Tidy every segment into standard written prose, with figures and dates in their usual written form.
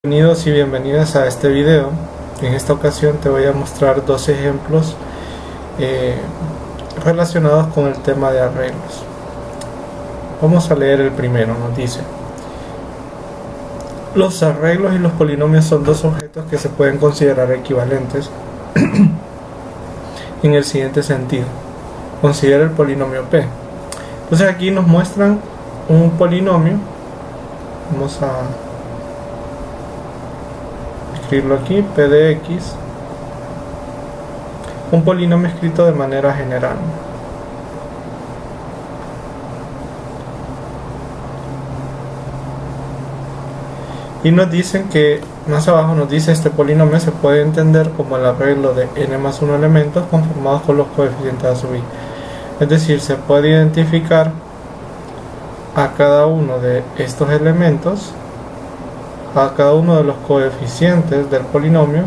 Bienvenidos y bienvenidas a este video. En esta ocasión te voy a mostrar dos ejemplos relacionados con el tema de arreglos. Vamos a leer el primero. Nos dice: los arreglos y los polinomios son dos objetos que se pueden considerar equivalentes en el siguiente sentido. Considera el polinomio P. Entonces aquí nos muestran un polinomio. Vamos a escribirlo aquí, P de X, un polinomio escrito de manera general. Y nos dicen que, más abajo nos dice, este polinomio se puede entender como el arreglo de n más 1 elementos conformados con los coeficientes a sub i. Es decir, se puede identificar a cada uno de estos elementos, a cada uno de los coeficientes del polinomio,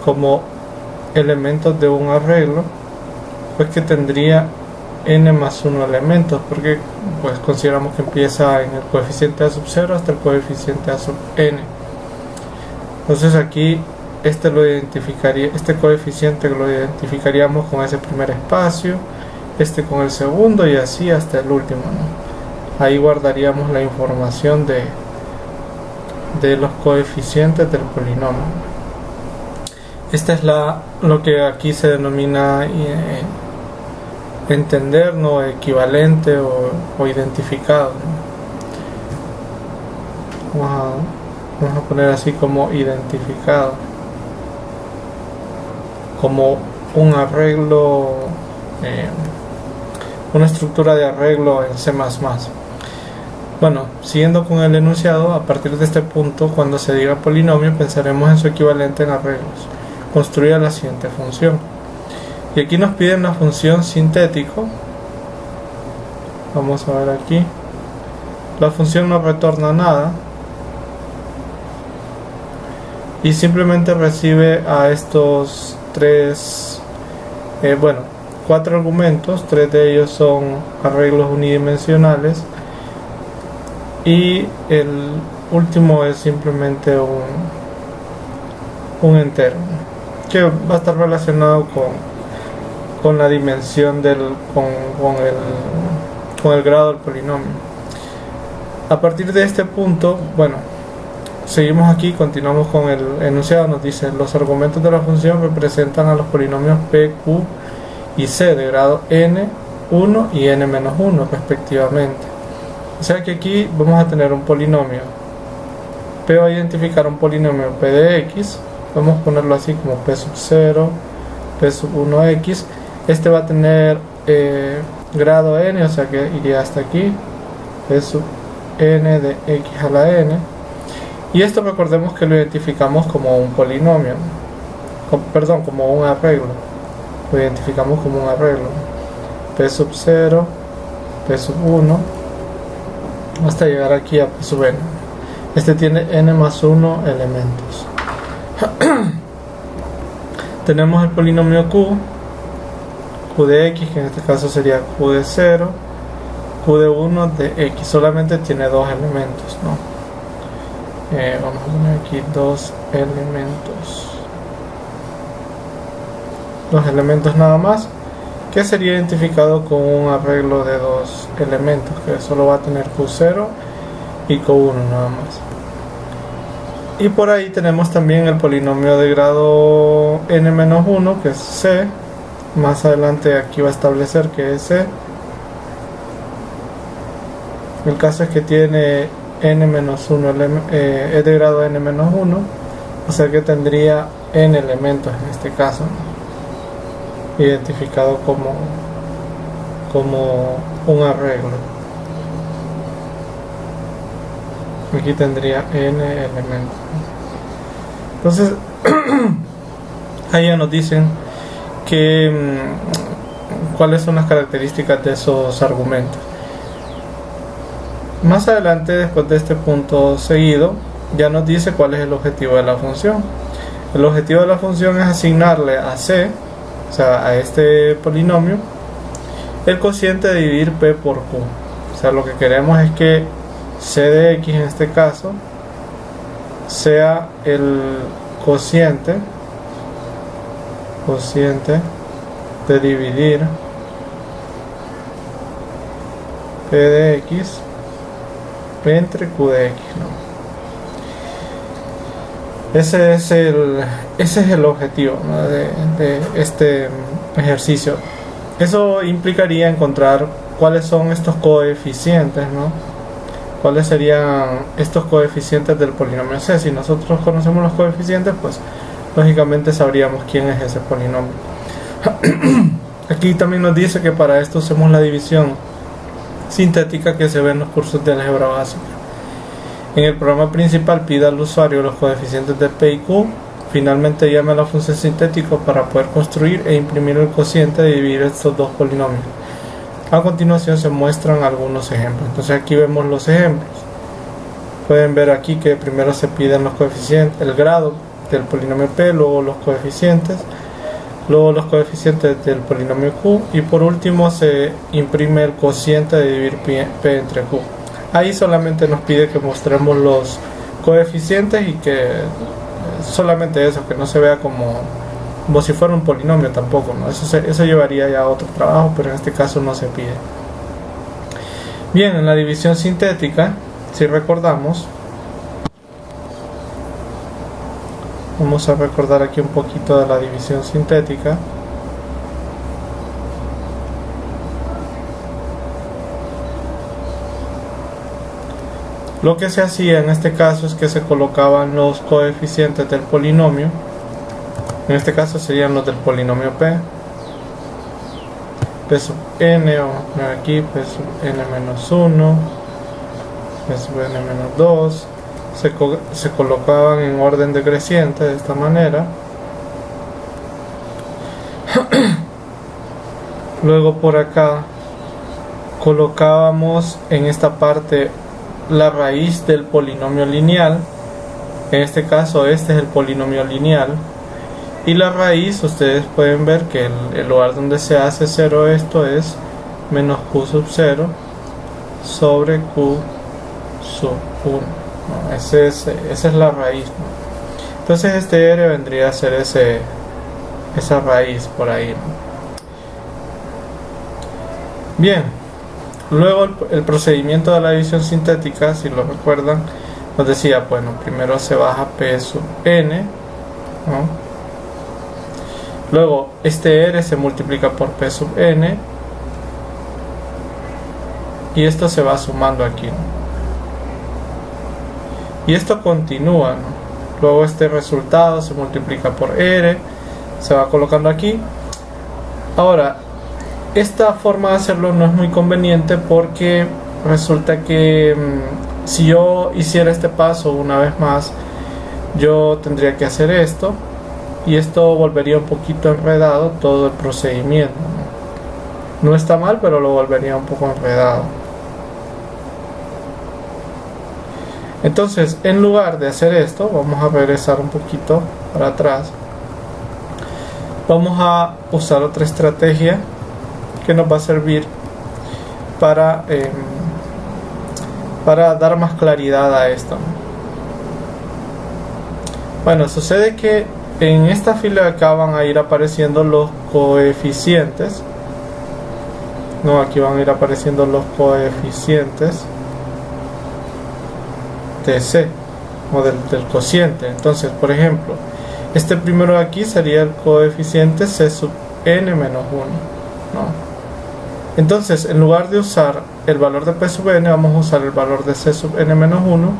como elementos de un arreglo, pues que tendría n más 1 elementos, porque pues consideramos que empieza en el coeficiente a sub 0 hasta el coeficiente a sub n. Entonces aquí este coeficiente lo identificaríamos con ese primer espacio, este con el segundo y así hasta el último, ¿no? Ahí guardaríamos la información de los coeficientes del polinomio. Esta es lo que aquí se denomina entender, ¿no? Equivalente o identificado, ¿no? Vamos a poner así como identificado, como un arreglo, una estructura de arreglo en C++. Bueno, siguiendo con el enunciado, a partir de este punto, cuando se diga polinomio, pensaremos en su equivalente en arreglos. Construya la siguiente función. Y aquí nos piden la función sintético. Vamos a ver aquí. La función no retorna nada. Y simplemente recibe a estos cuatro argumentos. Tres de ellos son arreglos unidimensionales. Y el último es simplemente un entero, que va a estar relacionado con la dimensión con el grado del polinomio. A partir de este punto, seguimos aquí, continuamos con el enunciado. Nos dice: los argumentos de la función representan a los polinomios P, Q y C de grado n, 1 y n-1 respectivamente. O sea que aquí vamos a tener un polinomio. P va a identificar un polinomio P de X. Vamos a ponerlo así como P sub 0, P sub 1X. Este va a tener grado n, o sea que iría hasta aquí, P sub n de X a la n. Y esto recordemos que lo identificamos como un polinomio, como un arreglo. Lo identificamos como un arreglo. P sub 0, P sub 1, hasta llegar aquí a P sub n. Este tiene n más 1 elementos. Tenemos el polinomio Q de X, que en este caso sería Q de 0, Q de 1 de X. Solamente tiene dos elementos, ¿no? Vamos a poner aquí dos elementos nada más, que sería identificado con un arreglo de dos elementos, que solo va a tener Q0 y Q1 nada más. Y por ahí tenemos también el polinomio de grado n-1, que es C. Más adelante aquí va a establecer que es C. El caso es que tiene n-1 es de grado n-1, o sea que tendría n elementos en este caso, ¿no? Identificado como un arreglo. Aquí tendría n elementos. Entonces ahí ya nos dicen que cuáles son las características de esos argumentos. Más adelante, después de este punto seguido, ya nos dice cuál es el objetivo de la función. El objetivo de la función es asignarle a C, o sea, a este polinomio, el cociente de dividir P por Q. O sea, lo que queremos es que C de X en este caso sea el cociente de dividir P de X entre Q de X, ¿no? Ese es el objetivo, ¿no?, de este ejercicio. Eso implicaría encontrar cuáles son estos coeficientes, ¿no? ¿Cuáles serían estos coeficientes del polinomio C? Si nosotros conocemos los coeficientes, pues lógicamente sabríamos quién es ese polinomio. Aquí también nos dice que para esto usemos la división sintética que se ve en los cursos de álgebra básica. En el programa principal pide al usuario los coeficientes de P y Q. Finalmente llame a la función sintético para poder construir e imprimir el cociente de dividir estos dos polinomios. A continuación se muestran algunos ejemplos. Entonces aquí vemos los ejemplos. Pueden ver aquí que primero se piden los coeficientes, el grado del polinomio P, luego los coeficientes del polinomio Q, y por último se imprime el cociente de dividir P entre Q. Ahí solamente nos pide que mostremos los coeficientes y que solamente eso, que no se vea como si fuera un polinomio tampoco, ¿no? Eso llevaría ya a otro trabajo, pero en este caso no se pide. Bien, en la división sintética, si recordamos, vamos a recordar aquí un poquito de la división sintética. Lo que se hacía en este caso es que se colocaban los coeficientes del polinomio. En este caso serían los del polinomio P. P sub n, vamos a poner aquí P sub n menos 1, P sub n menos 2. Se colocaban en orden decreciente de esta manera. Luego por acá colocábamos en esta parte la raíz del polinomio lineal. En este caso este es el polinomio lineal, y la raíz, ustedes pueden ver que el lugar donde se hace 0 esto es menos Q sub 0 sobre Q sub 1, ¿no? Esa es la raíz, ¿no? Entonces este R vendría a ser esa raíz por ahí, ¿no? Bien, luego el procedimiento de la división sintética, si lo recuerdan, nos decía, bueno, primero se baja P sub n, ¿no? Luego este R se multiplica por P sub n, y esto se va sumando aquí, ¿no? Y esto continúa, ¿no? Luego este resultado se multiplica por R, se va colocando aquí. Ahora, esta forma de hacerlo no es muy conveniente, porque resulta que si yo hiciera este paso una vez más, yo tendría que hacer esto, y esto volvería un poquito enredado todo el procedimiento, ¿no? No está mal, pero lo volvería un poco enredado. Entonces, en lugar de hacer esto, vamos a regresar un poquito para atrás. Vamos a usar otra estrategia que nos va a servir para dar más claridad a esto, ¿no? Bueno, sucede que en esta fila de acá van a ir apareciendo los coeficientes, no, aquí van a ir apareciendo los coeficientes de C, o del cociente. Entonces, por ejemplo, este primero de aquí sería el coeficiente C sub n menos 1, ¿no? Entonces, en lugar de usar el valor de P sub n, vamos a usar el valor de C sub n menos 1,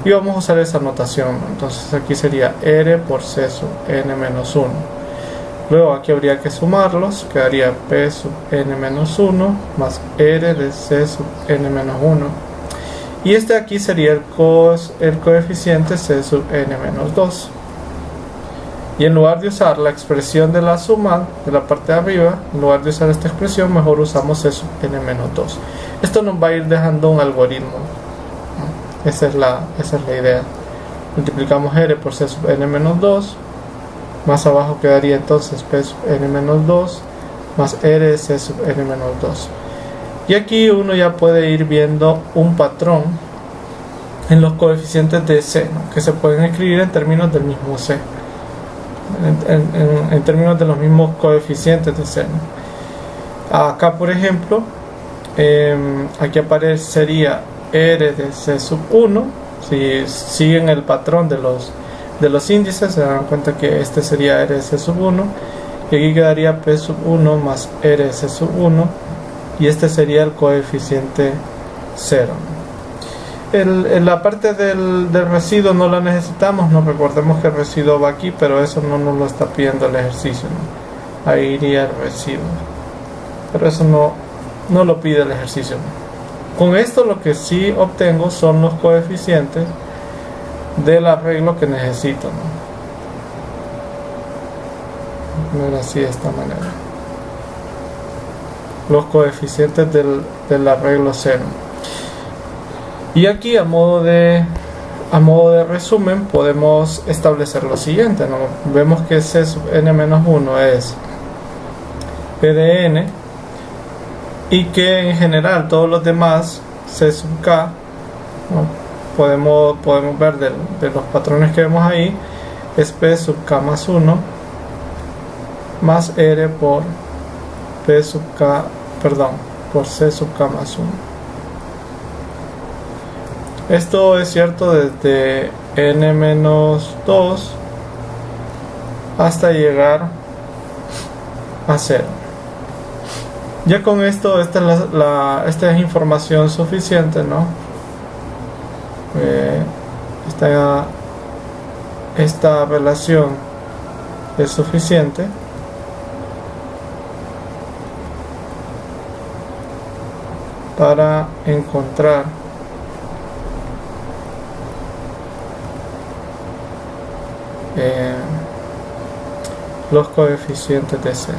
y vamos a usar esa notación, ¿no? Entonces aquí sería R por C sub n menos 1. Luego aquí habría que sumarlos, quedaría P sub n menos 1 más R de C sub n menos 1. Y este aquí sería el coeficiente C sub n menos 2. Y en lugar de usar la expresión de la suma de la parte de arriba, en lugar de usar esta expresión, mejor usamos C sub n menos 2. Esto nos va a ir dejando un algoritmo, ¿no? Esa es la idea. Multiplicamos R por C sub n menos 2. Más abajo quedaría entonces P sub n menos 2 más R de C sub n menos 2. Y aquí uno ya puede ir viendo un patrón en los coeficientes de C, ¿no? Que se pueden escribir en términos del mismo C, en términos de los mismos coeficientes de C, ¿no? Acá, por ejemplo, aquí aparecería R de C sub 1. Si siguen el patrón de los índices, se dan cuenta que este sería R de C sub 1, y aquí quedaría P sub 1 más R de C sub 1, y este sería el coeficiente 0. La parte del residuo no la necesitamos, no, recordemos que el residuo va aquí, pero eso no nos lo está pidiendo el ejercicio, ¿no? Ahí iría el residuo, pero eso no lo pide el ejercicio. Con esto lo que sí obtengo son los coeficientes del arreglo que necesito, ¿no? Ver así, de esta manera, los coeficientes del arreglo 0. Y aquí, a modo de resumen, podemos establecer lo siguiente, ¿no? Vemos que C sub n-1 es P de n, y que en general todos los demás C sub k, ¿no? podemos ver de los patrones que vemos ahí, es P sub k más 1 más R por P sub k, por C sub k más 1. Esto es cierto desde n-2 hasta llegar a 0. Ya con esto, esta es información suficiente, ¿no? Esta relación es suficiente para encontrar los coeficientes de C.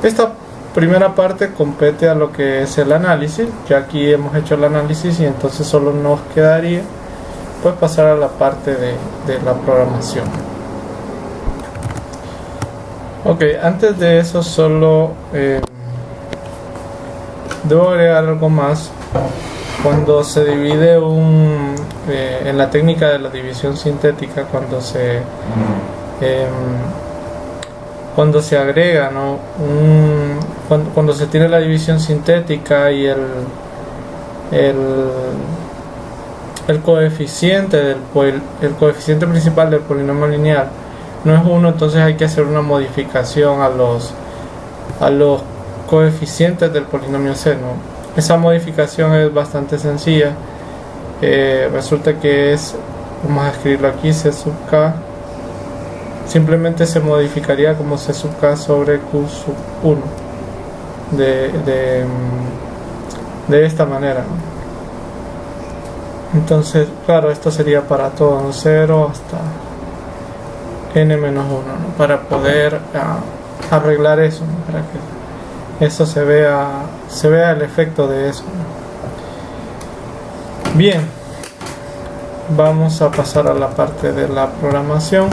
Esta primera parte compete a lo que es el análisis. Ya aquí hemos hecho el análisis y entonces solo nos quedaría pues pasar a la parte de la programación. Ok, antes de eso solo debo agregar algo más. Cuando se divide en la técnica de la división sintética, cuando se agrega, ¿no? Cuando se tiene la división sintética y el coeficiente el coeficiente principal del polinomio lineal no es 1, entonces hay que hacer una modificación a los coeficientes del polinomio C, ¿no? Esa modificación es bastante sencilla. Resulta que vamos a escribirlo aquí, C sub k simplemente se modificaría como C sub k sobre Q sub 1 de esta manera, ¿no? Entonces, claro, esto sería para todo, ¿no? 0 hasta n-1, ¿no? Para poder arreglar eso, ¿no? Para que eso se vea el efecto de eso, ¿no? Bien, vamos a pasar a la parte de la programación.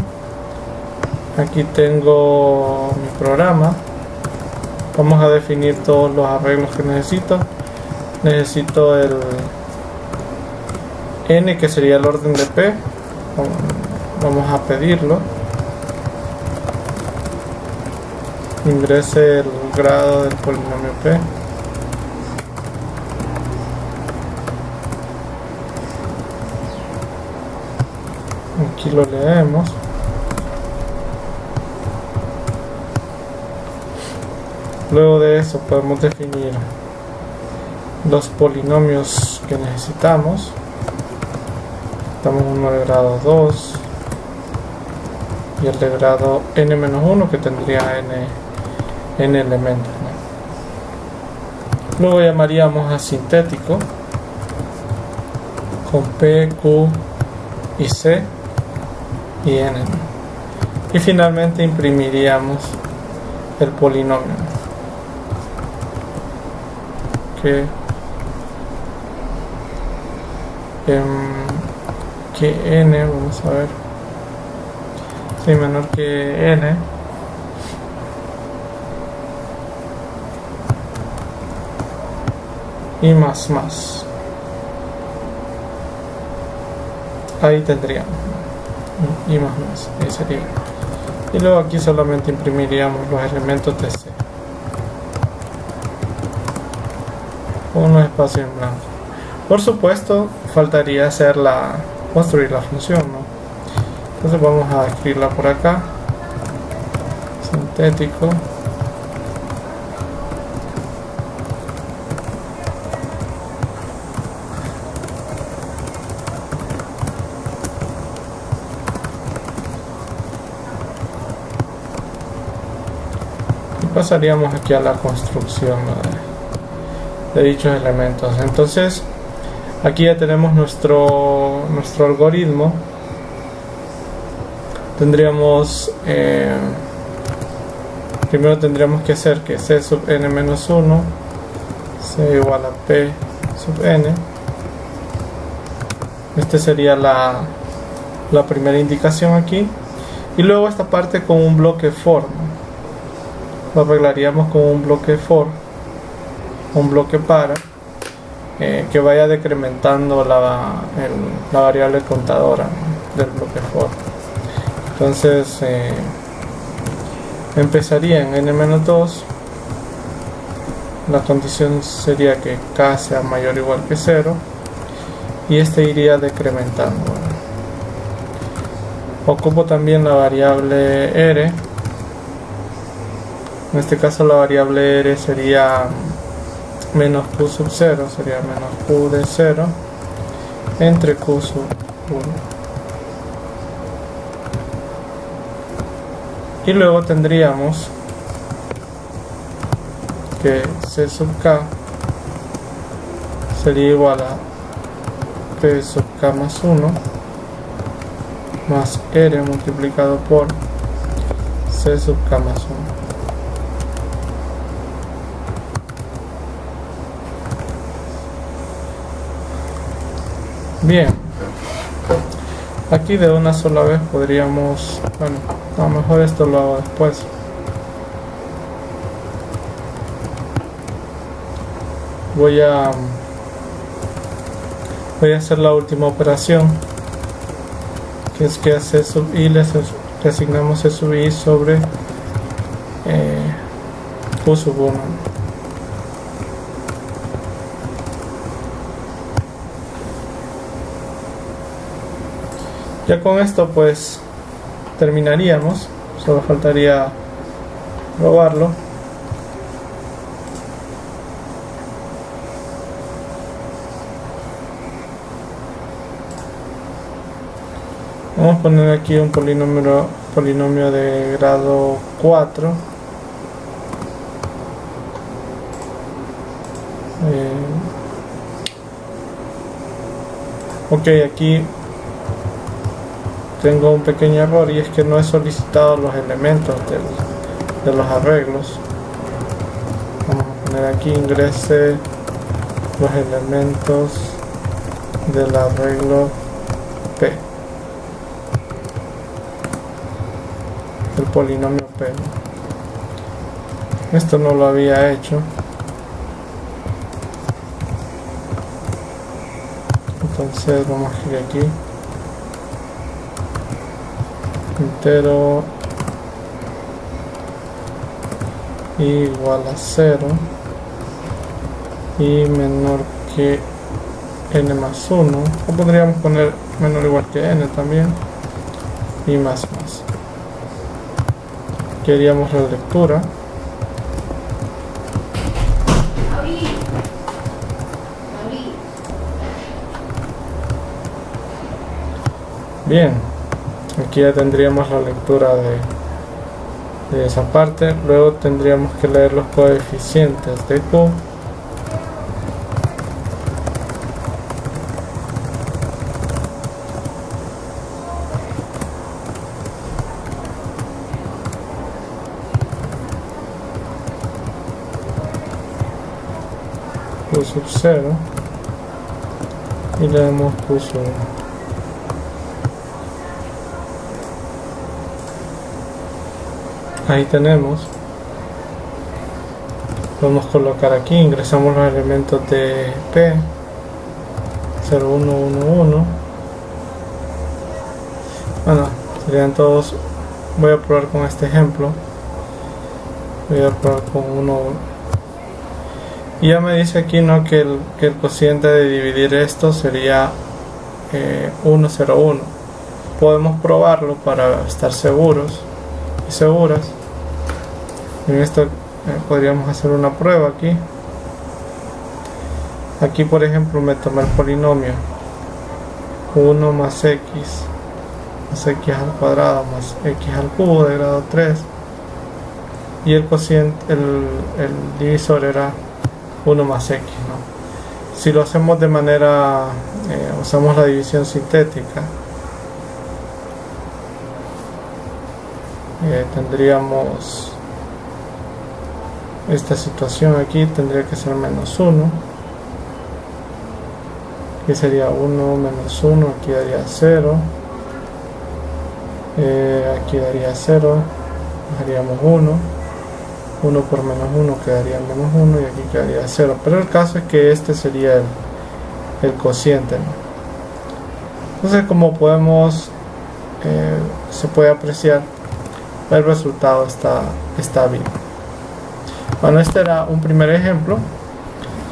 Aquí tengo mi programa. Vamos a definir todos los arreglos que necesito. Necesito el n, que sería el orden de P. Vamos a pedirlo. Ingrese el grado del polinomio P. Aquí lo leemos. Luego de eso podemos definir los polinomios que necesitamos. Necesitamos uno de grado 2 y el de grado n-1, que tendría n elementos, ¿no? Luego llamaríamos a sintético con P, Q y C y n, ¿no? Y finalmente imprimiríamos el polinomio, ¿no? que n, vamos a ver, sí, menor que n, y más. Ahí tendríamos y más, ahí sería. Y luego aquí solamente imprimiríamos los elementos de C con unos espacios en blanco. Por supuesto, faltaría construir la función, ¿no? Entonces vamos a escribirla por acá. Sintético. Y pasaríamos aquí a la construcción, ¿no?, de dichos elementos. Entonces aquí ya tenemos nuestro algoritmo. Tendríamos primero tendríamos que hacer que C sub n menos 1 sea igual a P sub n. Este sería la primera indicación aquí, y luego esta parte con un bloque for, ¿no? Lo arreglaríamos con un bloque for, un bloque para que vaya decrementando la variable contadora, ¿no?, del bloque for. Entonces empezaría en n-2. La condición sería que k sea mayor o igual que 0, y este iría decrementando. Ocupo también la variable r. En este caso la variable r sería menos q sub 0, sería menos q de 0 entre q sub 1. Y luego tendríamos que C sub k sería igual a P sub k más 1 más R multiplicado por C sub k más 1. Bien, aquí de una sola vez podríamos, bueno, a lo mejor esto lo hago después. Voy a hacer la última operación, que es que a C sub i le asignamos C sub i sobre Q sub 1. Ya con esto pues terminaríamos, solo faltaría probarlo. Vamos a poner aquí un polinomio de grado 4. Ok, aquí tengo un pequeño error, y es que no he solicitado los elementos de los arreglos. Vamos a poner aquí ingrese los elementos del arreglo P, el polinomio P. Esto no lo había hecho, entonces vamos a escribir aquí entero igual a 0 y menor que n más 1, o podríamos poner menor o igual que n también, y más. Queríamos la lectura. Bien, aquí ya tendríamos la lectura de esa parte. Luego tendríamos que leer los coeficientes de Q. Q sub 0 y leemos Q sub 1. Ahí tenemos Podemos colocar aquí, ingresamos los elementos de P, 0, 1, 1, 1. Bueno, serían todos. Voy a probar con este ejemplo. Voy a probar con 1, 1. Y ya me dice aquí, ¿no?, que el cociente de dividir esto sería 1, 0, 1. Podemos probarlo para estar seguros y seguras. En esto podríamos hacer una prueba aquí. Aquí, por ejemplo, me tomé el polinomio 1 más x al cuadrado más x al cubo de grado 3, y el cociente, el divisor era 1 más x, ¿no? Si lo hacemos de manera, usamos la división sintética, tendríamos esta situación aquí, tendría que ser menos 1, aquí sería 1 menos 1, aquí daría 0, aquí daría 0, haríamos 1 por menos 1 quedaría menos 1 y aquí quedaría 0, pero el caso es que este sería el cociente, ¿no? Entonces, como podemos, se puede apreciar, el resultado está bien. Bueno, este era un primer ejemplo.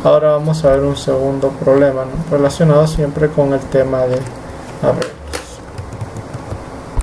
Ahora vamos a ver un segundo problema, ¿no?, relacionado siempre con el tema de la red.